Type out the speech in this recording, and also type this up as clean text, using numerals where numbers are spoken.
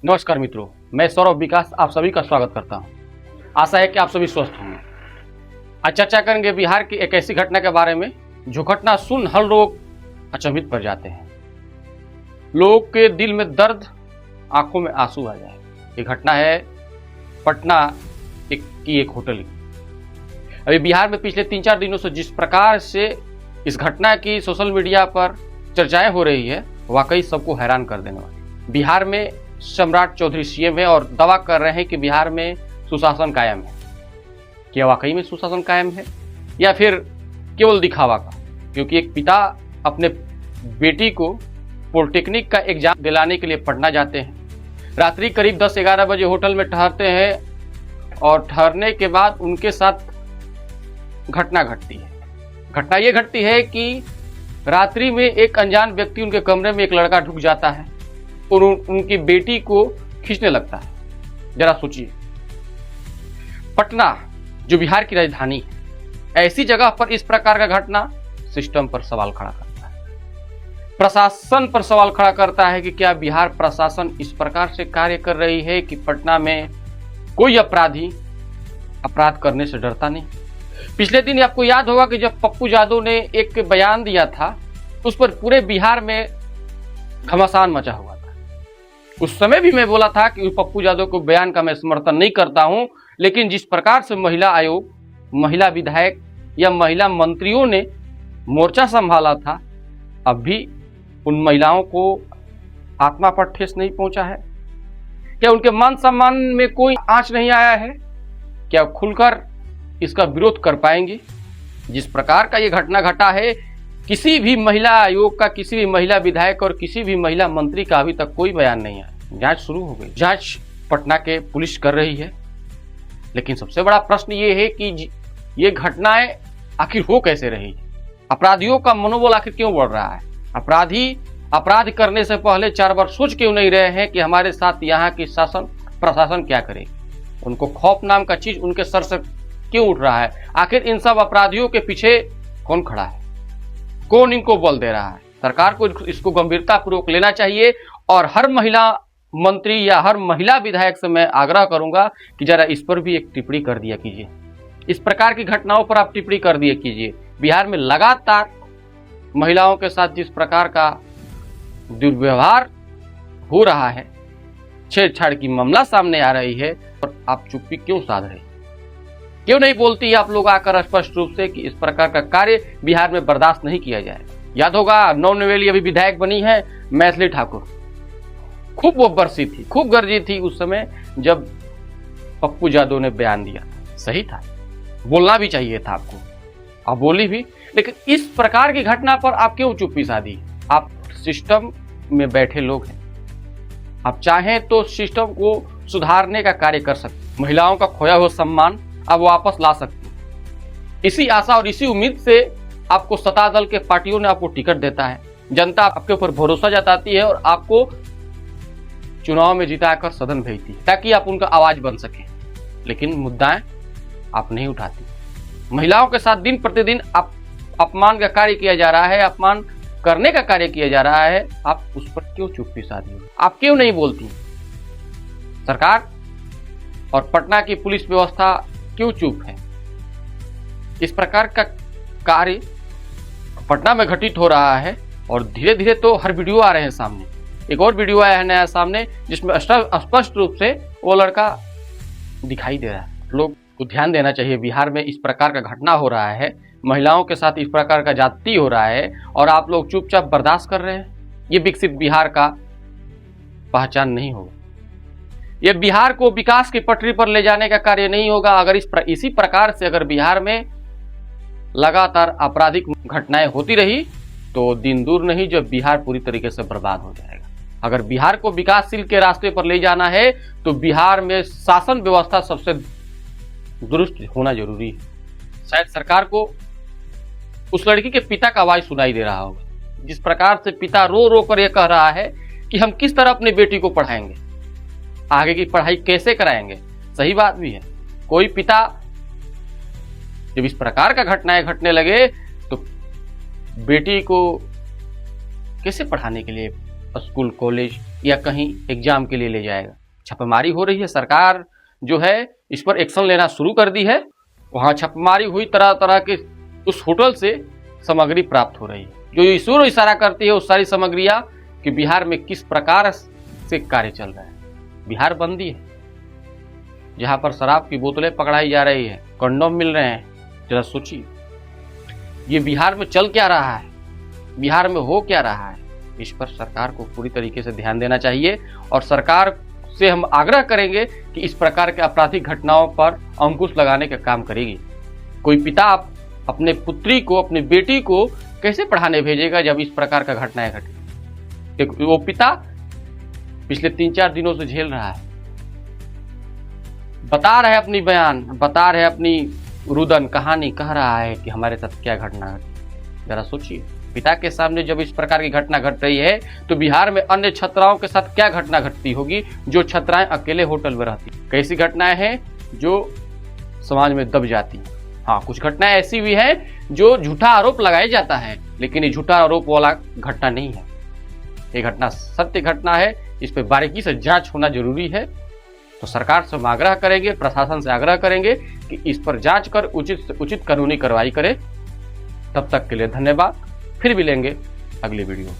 नमस्कार मित्रों, मैं सौरभ विकास आप सभी का स्वागत करता हूं। आशा है कि आप सभी स्वस्थ होंगे। आज चर्चा करेंगे बिहार की एक ऐसी घटना के बारे में जो घटना सुन हर लोग अचंभित पड़ जाते हैं। लोगों के दिल में दर्द, आंखों में आंसू आ जाए। ये घटना है पटना की एक होटल की। अभी बिहार में पिछले 3-4 दिनों से जिस प्रकार से इस घटना की सोशल मीडिया पर चर्चाएं हो रही है, वाकई सबको हैरान कर देने वाली। बिहार में सम्राट चौधरी सीएम है और दावा कर रहे हैं कि बिहार में सुशासन कायम है। क्या वाकई में सुशासन कायम है या फिर केवल दिखावा का? क्योंकि एक पिता अपने बेटी को पॉलिटेक्निक का एग्जाम दिलाने के लिए पटना जाते हैं। रात्रि करीब 10-11 बजे होटल में ठहरते हैं और ठहरने के बाद उनके साथ घटना घटती है। घटना ये घटती है कि रात्रि में एक अनजान व्यक्ति उनके कमरे में एक लड़का ढुक जाता है और उनकी बेटी को खींचने लगता है। जरा सोचिए, पटना जो बिहार की राजधानी है, ऐसी जगह पर इस प्रकार का घटना सिस्टम पर सवाल खड़ा करता है, प्रशासन पर सवाल खड़ा करता है कि क्या बिहार प्रशासन इस प्रकार से कार्य कर रही है कि पटना में कोई अपराधी अपराध करने से डरता नहीं। पिछले दिन आपको याद होगा कि जब पप्पू यादव ने एक बयान दिया था, उस पर पूरे बिहार में घमासान मचा हुआ था। उस समय भी मैं बोला था कि पप्पू यादव को बयान का मैं समर्थन नहीं करता हूं, लेकिन जिस प्रकार से महिला आयोग, महिला विधायक या महिला मंत्रियों ने मोर्चा संभाला था, अब भी उन महिलाओं को आत्मा पर ठेस नहीं पहुंचा है? क्या उनके मान सम्मान में कोई आंच नहीं आया है? क्या खुलकर इसका विरोध कर पाएंगे? जिस प्रकार का ये घटना घटा है, किसी भी महिला आयोग का, किसी भी महिला विधायक और किसी भी महिला मंत्री का अभी तक कोई बयान नहीं आया। जांच शुरू हो गई, जांच पटना के पुलिस कर रही है, लेकिन सबसे बड़ा प्रश्न ये है कि ये घटनाएं आखिर हो कैसे रही? अपराधियों का मनोबल आखिर क्यों बढ़ रहा है? अपराधी अपराध करने से पहले 4 बार सोच क्यों नहीं रहे हैं कि हमारे साथ यहाँ की शासन प्रशासन क्या करेगी? उनको खौफ नाम का चीज उनके सर से क्यों उठ रहा है? आखिर इन सब अपराधियों के पीछे कौन खड़ा है? कौन इनको बल दे रहा है? सरकार को इसको गंभीरता पूर्वक लेना चाहिए और हर महिला मंत्री या हर महिला विधायक से मैं आग्रह करूंगा कि जरा इस पर भी एक टिप्पणी कर दिया कीजिए। इस प्रकार की घटनाओं पर आप टिप्पणी कर दिया कीजिए। बिहार में लगातार महिलाओं के साथ जिस प्रकार का दुर्व्यवहार हो रहा है, छेड़छाड़ की मामला सामने आ रही है, और आप चुप्पी क्यों साध रहे? क्यों नहीं बोलती है आप लोग आकर स्पष्ट रूप से कि इस प्रकार का कार्य बिहार में बर्दाश्त नहीं किया जाएगा? याद होगा, नवनिवेली अभी विधायक बनी है मैथिली ठाकुर, खूब वो बरसी थी, खूब गरजी थी उस समय जब पप्पू यादव ने बयान दिया। सही था, बोलना भी चाहिए था आपको, आप बोली भी, लेकिन इस प्रकार की घटना पर आप क्यों चुप्पी साधी? आप सिस्टम में बैठे लोग हैं, आप चाहें तो सिस्टम को सुधारने का कार्य कर सकते, महिलाओं का खोया हुआ सम्मान आप वापस ला सकते। इसी आशा और इसी उम्मीद से आपको सत्ता दल के पार्टियों ने आपको टिकट देता है, जनता आपके ऊपर भरोसा जताती है और आपको चुनाव में जिताकर सदन भेजती है ताकि आप उनका आवाज बन सके। लेकिन मुद्दाएं आप नहीं उठाती। महिलाओं के साथ दिन प्रतिदिन अपमान का कार्य किया जा रहा है, अपमान करने का कार्य किया जा रहा है, आप उस पर क्यों चुप्पी साधी? आप क्यों नहीं बोलती? सरकार और पटना की पुलिस व्यवस्था क्यों चुप है? इस प्रकार का कार्य पटना में घटित हो रहा है और धीरे धीरे तो हर वीडियो आ रहे हैं सामने। एक और वीडियो आया है नया सामने जिसमें स्पष्ट रूप से वो लड़का दिखाई दे रहा है। लोग को ध्यान देना चाहिए, बिहार में इस प्रकार का घटना हो रहा है, महिलाओं के साथ इस प्रकार का जाति हो रहा है और आप लोग चुपचाप बर्दाश्त कर रहे हैं। ये विकसित बिहार का पहचान नहीं होगा। ये बिहार को विकास की पटरी पर ले जाने का कार्य नहीं होगा। अगर इसी प्रकार से अगर बिहार में लगातार आपराधिक घटनाएं होती रही तो दिन दूर नहीं जब बिहार पूरी तरीके से बर्बाद हो जाएगा। अगर बिहार को विकासशील के रास्ते पर ले जाना है तो बिहार में शासन व्यवस्था सबसे दुरुस्त होना जरूरी है। शायद सरकार को उस लड़की के पिता का आवाज सुनाई दे रहा होगा, जिस प्रकार से पिता रो रो कर यह कह रहा है कि हम किस तरह अपनी बेटी को पढ़ाएंगे, आगे की पढ़ाई कैसे कराएंगे। सही बात भी है, कोई पिता जब इस प्रकार का घटनाएं घटने लगे तो बेटी को कैसे पढ़ाने के लिए स्कूल कॉलेज या कहीं एग्जाम के लिए ले जाएगा। छापेमारी हो रही है, सरकार जो है इस पर एक्शन लेना शुरू कर दी है। वहाँ छापेमारी हुई, तरह तरह के उस होटल से सामग्री प्राप्त हो रही है जो ईश्वर इशारा करती है उस सारी सामग्रियाँ कि बिहार में किस प्रकार से कार्य चल रहा है। बिहार बंदी है, जहाँ पर शराब की बोतलें पकड़ाई जा रही है, कंडोम मिल रहे हैं। जरा सोचिए ये बिहार में चल क्या रहा है, बिहार में हो क्या रहा है। इस पर सरकार को पूरी तरीके से ध्यान देना चाहिए और सरकार से हम आग्रह करेंगे कि इस प्रकार के आपराधिक घटनाओं पर अंकुश लगाने का काम करेगी। कोई पिता अपने पुत्री को, अपनी बेटी को कैसे पढ़ाने भेजेगा जब इस प्रकार का घटनाएं घटे। वो पिता पिछले 3-4 दिनों से झेल रहा है, बता रहे अपनी बयान, बता रहे अपनी रुदन कहानी, कह रहा है कि हमारे साथ क्या घटना घटी। जरा सोचिए पिता के सामने जब इस प्रकार की घटना घट रही है तो बिहार में अन्य छात्राओं के साथ क्या घटना घटती होगी जो छात्राएं अकेले होटल में रहती। कैसी घटनाएं हैं जो समाज में दब जाती हैं। हाँ, कुछ घटनाएं ऐसी भी हैं जो झूठा आरोप लगाया जाता है, लेकिन ये झूठा आरोप वाला घटना नहीं है। ये घटना सत्य घटना है, इस पर बारीकी से जांच होना जरूरी है। तो सरकार से हम आग्रह करेंगे, प्रशासन से आग्रह करेंगे कि इस पर जांच कर उचित कानूनी कार्रवाई करे। तब तक के लिए धन्यवाद। फिर मिलेंगे अगली वीडियो।